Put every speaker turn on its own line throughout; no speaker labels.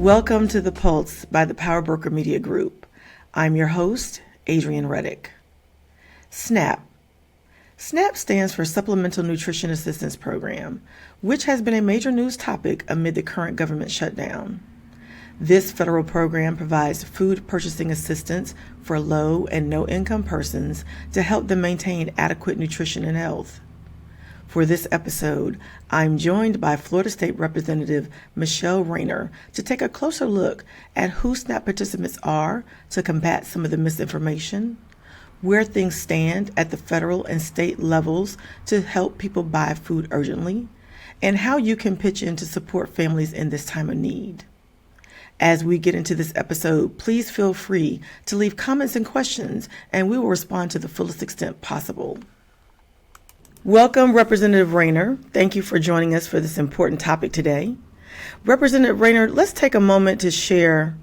Welcome to The Pulse by the Power Broker Media Group. I'm your host, Adrienne Reddick. SNAP. SNAP stands for Supplemental Nutrition Assistance Program, which has been a major news topic amid the current government shutdown. This federal program provides food purchasing assistance for low and no-income persons to help them maintain adequate nutrition and health. For this episode, I'm joined by Florida State Representative Michele Rayner to take a closer look at who SNAP participants are to combat some of the misinformation, where things stand at the federal and state levels to help people buy food urgently, and how you can pitch in to support families in this time of need. As we get into this episode, please feel free to leave comments and questions, and we will respond to the fullest extent possible. Welcome, Representative Rayner. Thank you for joining us for this important topic today. Representative Rayner, let's take a moment to share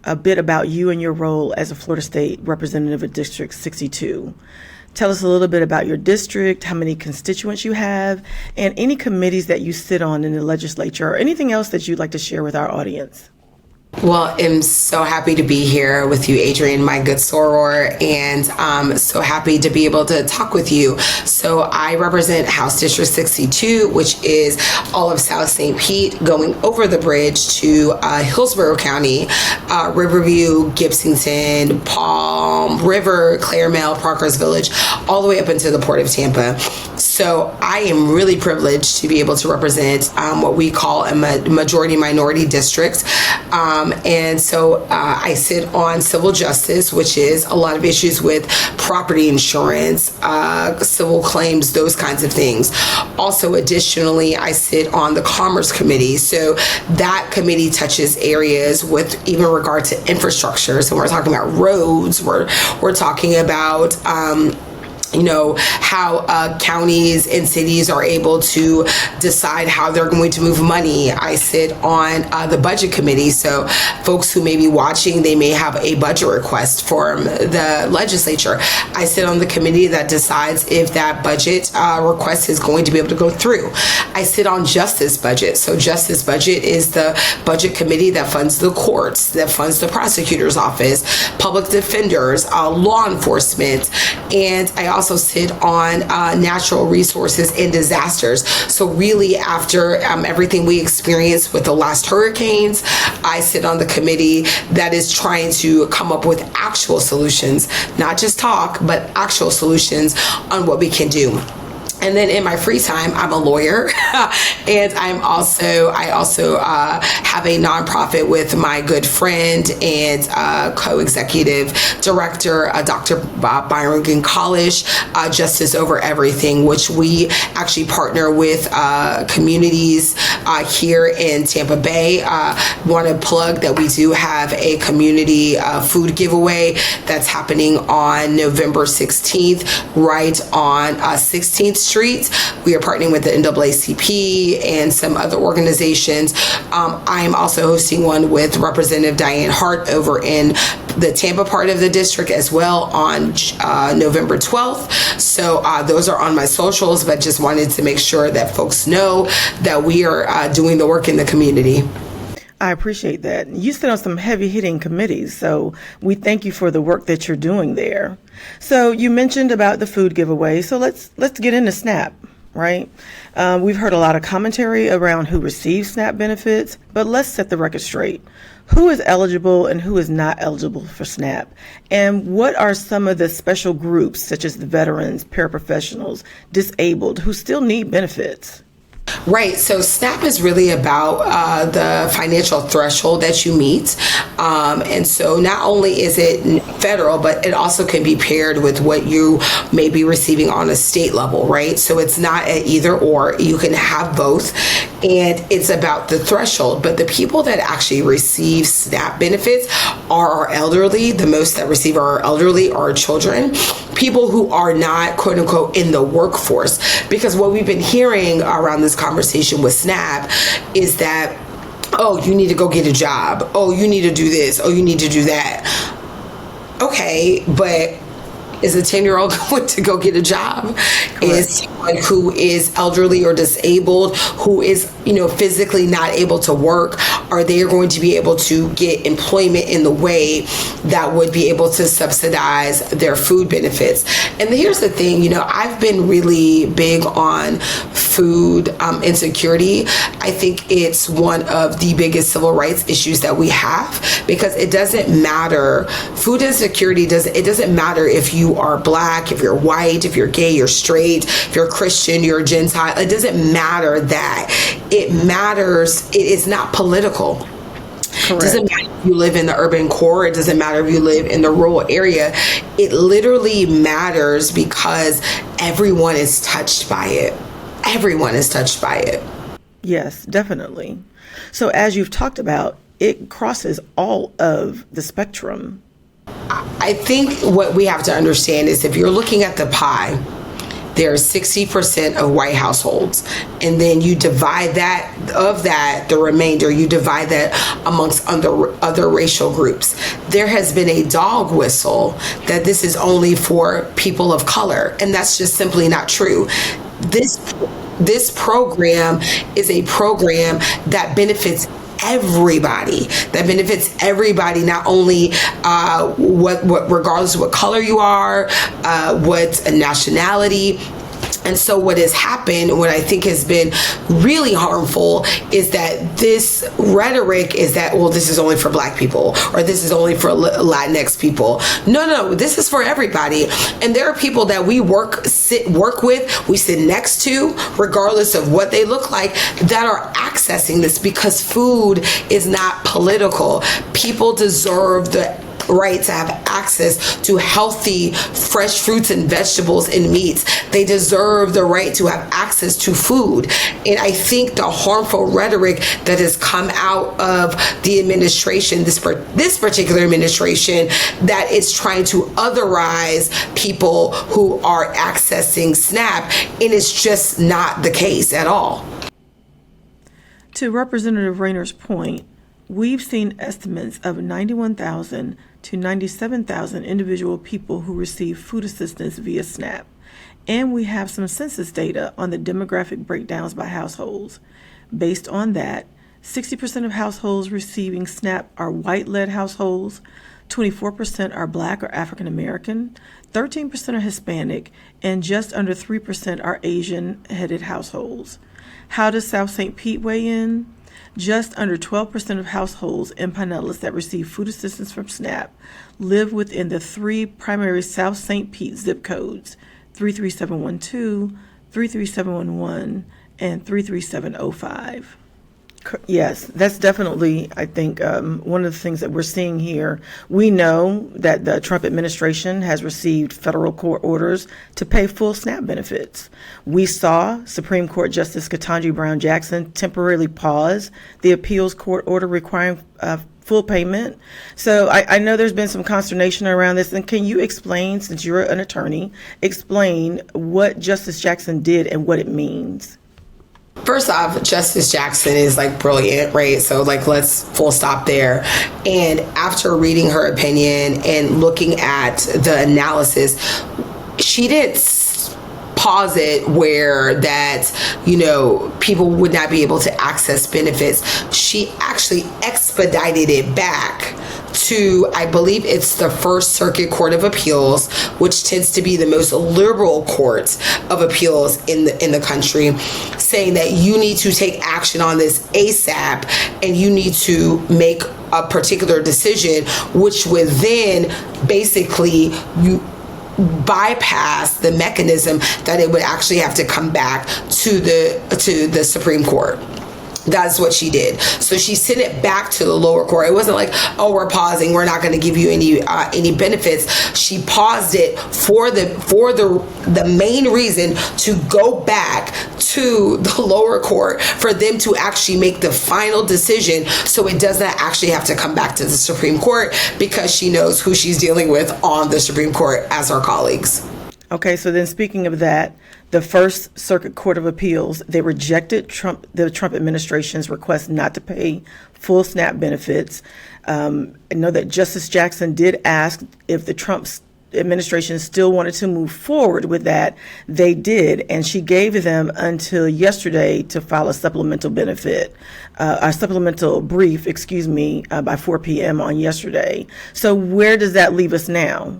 a bit about you and your role as a Florida State Representative of District 62. Tell us a little bit about your district, how many constituents you have, and any committees that you sit on in the legislature, or anything else that you'd like to share with our audience.
Well, I'm so happy to be here with you, Adrienne, my good soror, and I'm so happy to be able to talk with you. So I represent House District 62, which is all of South St. Pete, going over the bridge to Hillsborough County, Riverview, Gibsonton, Palm River, Claremont, Parker's Village, all the way up into the Port of Tampa. So I am really privileged to be able to represent what we call a majority-minority district. And so I sit on civil justice, which is a lot of issues with property insurance, civil claims, those kinds of things. Also, additionally, I sit on the Commerce Committee. So that committee touches areas with even regard to infrastructure. So we're talking about roads, we're talking about how counties and cities are able to decide how they're going to move money. I sit on the budget committee, so folks who may be watching, they may have a budget request from the legislature. I sit on the committee that decides if that budget request is going to be able to go through. I sit on justice budget. So justice budget is the budget committee that funds the courts, that funds the prosecutor's office, public defenders, law enforcement, and I also sit on natural resources and disasters. So really, after everything we experienced with the last hurricanes, I sit on the committee that is trying to come up with actual solutions, not just talk, but actual solutions on what we can do. And then in my free time, I'm a lawyer, and I also have a nonprofit with my good friend and co-executive director, Dr. Byron Gonzalez, Justice Over Everything, which we actually partner with communities here in Tampa Bay. Want to plug that we do have a community food giveaway that's happening on November 16th, right on 16th Street. We are partnering with the NAACP and some other organizations. I am also hosting one with Representative Diane Hart over in the Tampa part of the district as well on November 12th. So those are on my socials, but just wanted to make sure that folks know that we are doing the work in the community.
I appreciate that. You sit on some heavy-hitting committees, so we thank you for the work that you're doing there. So you mentioned about the food giveaway, so let's get into SNAP, right? We've heard a lot of commentary around who receives SNAP benefits, but let's set the record straight. Who is eligible and who is not eligible for SNAP? And what are some of the special groups, such as the veterans, paraprofessionals, disabled, who still need benefits?
Right. So SNAP is really about the financial threshold that you meet. And so not only is it federal, but it also can be paired with what you may be receiving on a state level, right? So it's not an either or. You can have both. And it's about the threshold. But the people that actually receive SNAP benefits are our elderly. The most that receive are our elderly, are children, people who are not, quote unquote, in the workforce. Because what we've been hearing around this conversation with SNAP is that, oh, you need to go get a job. Oh, you need to do this. Oh, you need to do that. Okay, but is a 10-year-old going to go get a job? Correct. Is someone who is elderly or disabled, who is physically not able to work, are they going to be able to get employment in the way that would be able to subsidize their food benefits. And here's the thing, I've been really big on food insecurity. I think it's one of the biggest civil rights issues that we have, because it doesn't matter. Food insecurity doesn't matter if you are Black, if you're white, if you're gay, you're straight, if you're Christian, you're Gentile. It doesn't matter that. It matters. It is not political. Correct. It doesn't matter if you live in the urban core. It doesn't matter if you live in the rural area. It literally matters because everyone is touched by it. Everyone is touched by it.
Yes, definitely. So as you've talked about, it crosses all of the spectrum.
I think what we have to understand is if you're looking at the pie, there are 60% of white households. And then you divide the remainder, you divide that amongst other racial groups. There has been a dog whistle that this is only for people of color. And that's just simply not true. This program is a program that benefits everybody, not only what regardless of what color you are, what nationality. And so what has happened, what I think has been really harmful, is that this rhetoric is that, well, this is only for Black people, or this is only for Latinx people. No, this is for everybody. And there are people that we work with, we sit next to, regardless of what they look like, that are accessing this, because food is not political. People deserve the right to have access to healthy, fresh fruits and vegetables and meats. They deserve the right to have access to food. And I think the harmful rhetoric that has come out of the administration, this particular administration, that is trying to otherize people who are accessing SNAP, and it's just not the case at all.
To Representative Rayner's point, we've seen estimates of 91,000 to 97,000 individual people who receive food assistance via SNAP. And we have some census data on the demographic breakdowns by households. Based on that, 60% of households receiving SNAP are white-led households, 24% are Black or African American, 13% are Hispanic, and just under 3% are Asian-headed households. How does South St. Pete weigh in? Just under 12% of households in Pinellas that receive food assistance from SNAP live within the three primary South St. Pete zip codes, 33712, 33711, and 33705. Yes, that's definitely, I think, one of the things that we're seeing here. We know that the Trump administration has received federal court orders to pay full SNAP benefits. We saw Supreme Court Justice Ketanji Brown Jackson temporarily pause the appeals court order requiring full payment. So I know there's been some consternation around this. And can you explain, since you're an attorney, explain what Justice Jackson did and what it means?
First off, Justice Jackson is brilliant, right? So let's full stop there. And after reading her opinion and looking at the analysis, she didn't pause it where that, people would not be able to access benefits. She actually expedited it back to, I believe it's the First Circuit Court of Appeals, which tends to be the most liberal court of appeals in the country, saying that you need to take action on this ASAP and you need to make a particular decision, which would then basically bypass the mechanism that it would actually have to come back to the Supreme Court. That's what she did. So she sent it back to the lower court. It wasn't like, oh, we're pausing, we're not going to give you any benefits. She paused it for the main reason to go back to the lower court for them to actually make the final decision, so it does not actually have to come back to the Supreme Court, because she knows who she's dealing with on the Supreme Court as her colleagues.
Okay, so then speaking of that, the First Circuit Court of Appeals, they rejected the Trump administration's request not to pay full SNAP benefits. I know that Justice Jackson did ask if administration still wanted to move forward with that, they did. And she gave them until yesterday to file a supplemental brief, by 4 p.m. on yesterday. So where does that leave us now?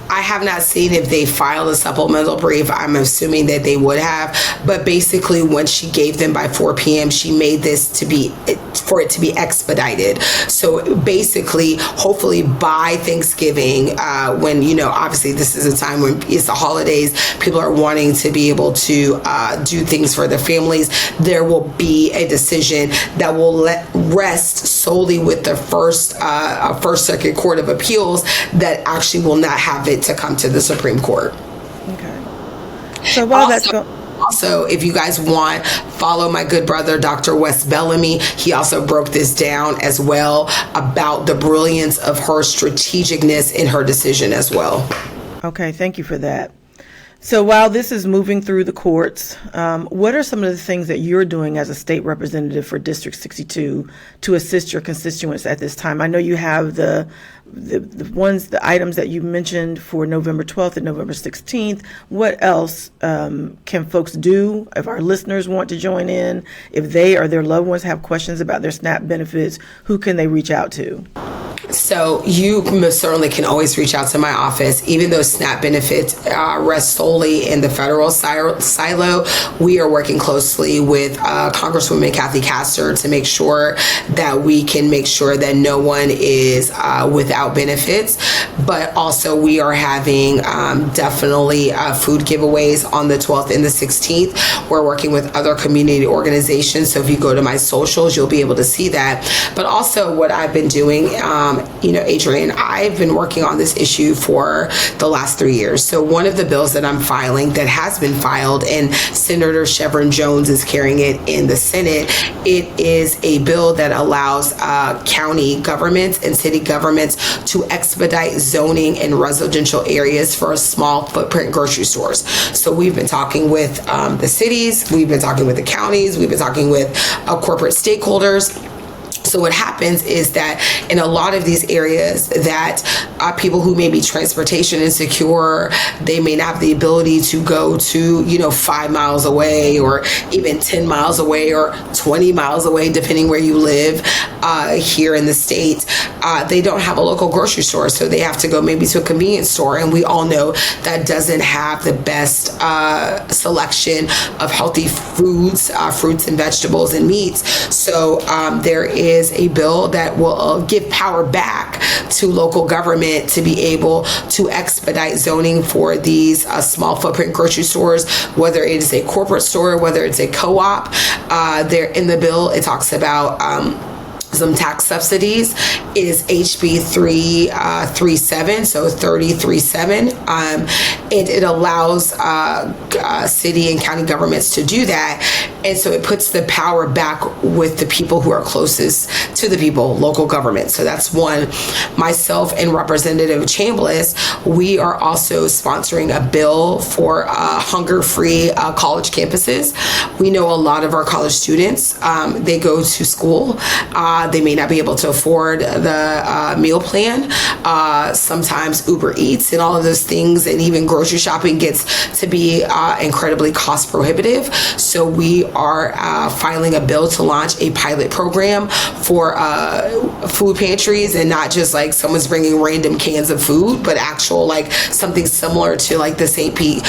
I have not seen if they filed a supplemental brief. I'm assuming that they would have, but basically when she gave them by 4 p.m., she made this for it to be expedited. So basically, hopefully by Thanksgiving, when, obviously this is a time when it's the holidays, people are wanting to be able to do things for their families. There will be a decision that will rest solely with the First Circuit Court of Appeals that actually will not have it to come to the Supreme Court.
Okay. So while
Also, if you guys want, follow my good brother, Dr. Wes Bellamy. He also broke this down as well about the brilliance of her strategicness in her decision as well.
Okay, thank you for that. So while this is moving through the courts, what are some of the things that you're doing as a state representative for District 62 to assist your constituents at this time? I know you have the items that you mentioned for November 12th and November 16th. What else can folks do if our listeners want to join in? If they or their loved ones have questions about their SNAP benefits, who can they reach out to?
So you most certainly can always reach out to my office. Even though SNAP benefits rest solely in the federal silo, we are working closely with Congresswoman Kathy Castor to make sure that we can make sure that no one is without benefits. But also we are having definitely food giveaways on the 12th and the 16th. We're working with other community organizations. So if you go to my socials, you'll be able to see that. But also what I've been doing, Adrienne, I've been working on this issue for the last 3 years. So one of the bills that I'm filing that has been filed, and Senator Chevron Jones is carrying it in the Senate, it is a bill that allows county governments and city governments to expedite zoning in residential areas for small footprint grocery stores. So we've been talking with the cities, we've been talking with the counties, we've been talking with corporate stakeholders. So what happens is that in a lot of these areas that people who may be transportation insecure, they may not have the ability to go to, 5 miles away or even 10 miles away or 20 miles away, depending where you live here in the state. They don't have a local grocery store, so they have to go maybe to a convenience store. And we all know that doesn't have the best selection of healthy foods, fruits and vegetables and meats. So there is a bill that will give power back to local government to be able to expedite zoning for these small footprint grocery stores, whether it is a corporate store, whether it's a co-op. There in the bill, it talks about some tax subsidies. Is HB 337, so 337, and it allows city and county governments to do that. And so it puts the power back with the people who are closest to the people, local government. So that's one. Myself and Representative Chambliss, we are also sponsoring a bill for hunger-free college campuses. We know a lot of our college students, they go to school. They may not be able to afford the meal plan. Sometimes Uber Eats and all of those things, and even grocery shopping gets to be incredibly cost prohibitive. So we are filing a bill to launch a pilot program for food pantries, and not just like someone's bringing random cans of food, but actual like something similar to like the St. Pete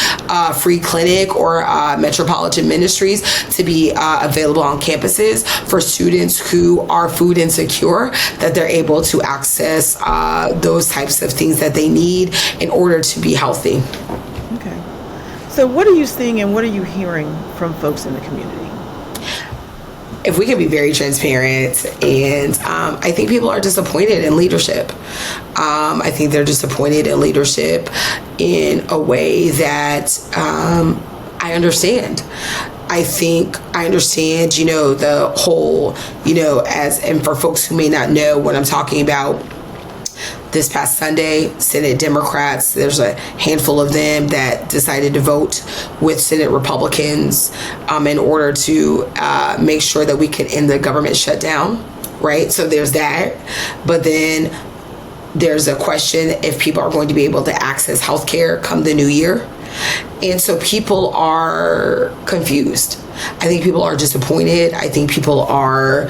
Free Clinic or Metropolitan Ministries to be available on campuses for students who are food insecure, that they're able to access those types of things that they need in order to be healthy.
Okay. So what are you seeing and what are you hearing from folks in the community?
If we can be very transparent, and I think people are disappointed in leadership. I think they're disappointed in leadership in a way that I understand. I understand, the whole, and for folks who may not know what I'm talking about, this past Sunday, Senate Democrats, there's a handful of them that decided to vote with Senate Republicans in order to make sure that we can end the government shutdown, right? So there's that. But then There's a question if people are going to be able to access healthcare come the new year. And so people are confused. I think people are disappointed. I think people are,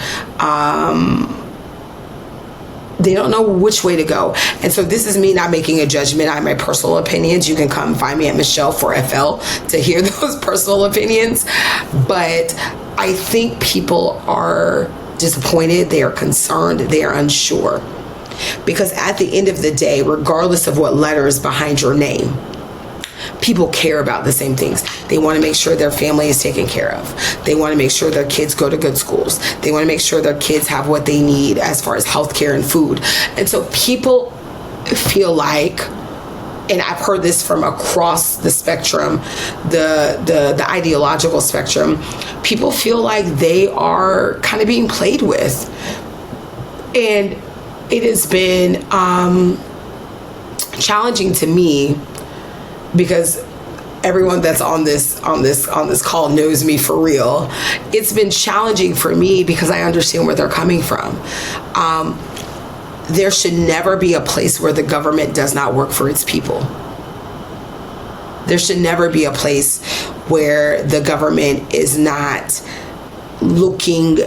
they don't know which way to go. And so this is me not making a judgment on my personal opinions. You can come find me at Michelle for FL to hear those personal opinions. But I think people are disappointed. They are concerned. They are unsure. Because at the end of the day, regardless of what letter is behind your name, people care about the same things. They want to make sure their family is taken care of. They want to make sure their kids go to good schools. They want to make sure their kids have what they need as far as healthcare and food. And so people feel like, and I've heard this from across the spectrum, the ideological spectrum, people feel like they are kind of being played with. And it has been challenging to me, because everyone that's on this call knows me for real. It's been challenging for me because I understand where they're coming from. There should never be a place where the government does not work for its people. There should never be a place where the government is not looking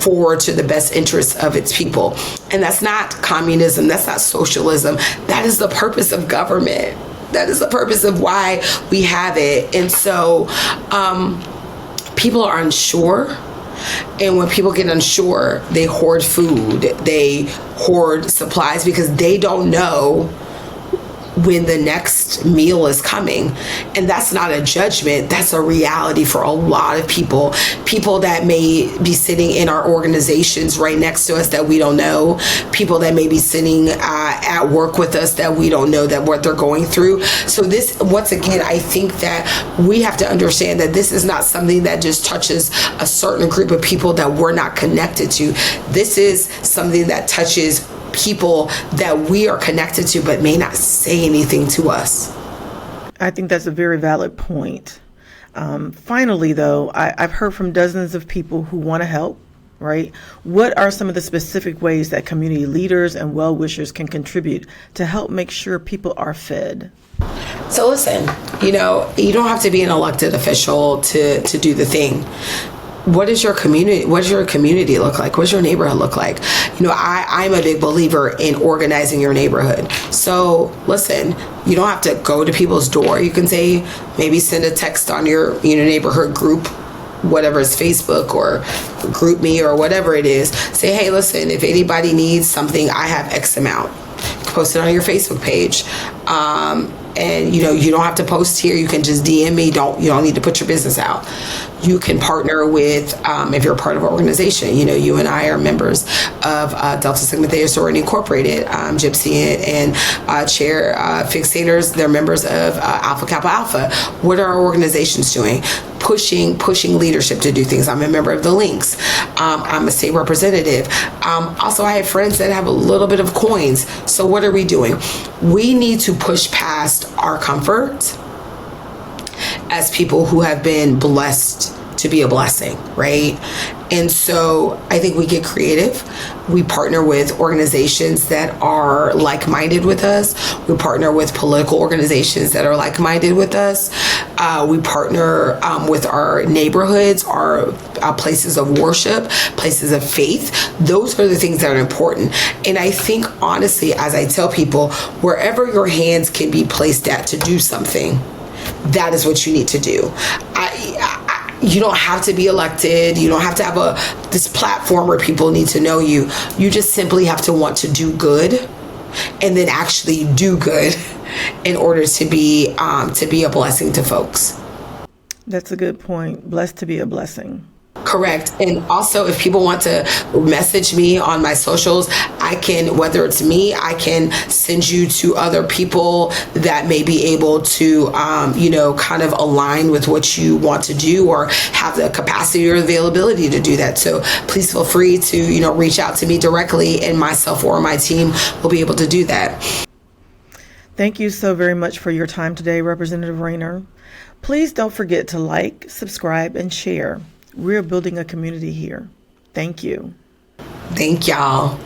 forward to the best interests of its people. And that's not communism, that's not socialism. That is the purpose of government. That is the purpose of why we have it. And so people are unsure. And when people get unsure, they hoard food, they hoard supplies, because they don't know when the next meal is coming. And that's not a judgment, that's a reality for a lot of people that may be sitting in our organizations right next to us that we don't know, people that may be sitting at work with us that we don't know that what they're going through. So this, once again, I think that we have to understand that this is not something that just touches a certain group of people that we're not connected to. This is something that touches people that we are connected to but may not say anything to us.
I think that's a very valid point. Finally, though, I've heard from dozens of people who want to help, right? What are some of the specific ways that community leaders and well-wishers can contribute to help make sure people are fed?
So listen, you don't have to be an elected official to do the thing. What does your community look like? What does your neighborhood look like? I'm a big believer in organizing your neighborhood. So listen, you don't have to go to people's door. You can say, maybe send a text on your neighborhood group, whatever is Facebook or Group Me or whatever it is. Say, hey, listen, if anybody needs something, I have X amount. You can post it on your Facebook page. And you don't have to post here. You can just DM me. You don't need to put your business out. You can partner with, if you're a part of an organization, you and I are members of Delta Sigma Theta Sorority Incorporated, Gypsy and Chair Fixators. They're members of Alpha Kappa Alpha. What are our organizations doing? Pushing leadership to do things. I'm a member of the Links. I'm a state representative. Also, I have friends that have a little bit of coins. So what are we doing? We need to push past our comfort as people who have been blessed to be a blessing, right? And so I think we get creative. We partner with organizations that are like-minded with us. We partner with political organizations that are like-minded with us. We partner with our neighborhoods, our places of worship, places of faith. Those are the things that are important. And I think, honestly, as I tell people, wherever your hands can be placed at to do something, that is what you need to do. You don't have to be elected. You don't have to have this platform where people need to know you. You just simply have to want to do good, and then actually do good in order to be a blessing to folks.
That's a good point. Blessed to be a blessing.
Correct. And also, if people want to message me on my socials, I can, whether it's me, I can send you to other people that may be able to, kind of align with what you want to do or have the capacity or availability to do that. So please feel free to, reach out to me directly, and myself or my team will be able to do that.
Thank you so very much for your time today, Representative Rayner. Please don't forget to like, subscribe, and share. We're building a community here. Thank you.
Thank y'all.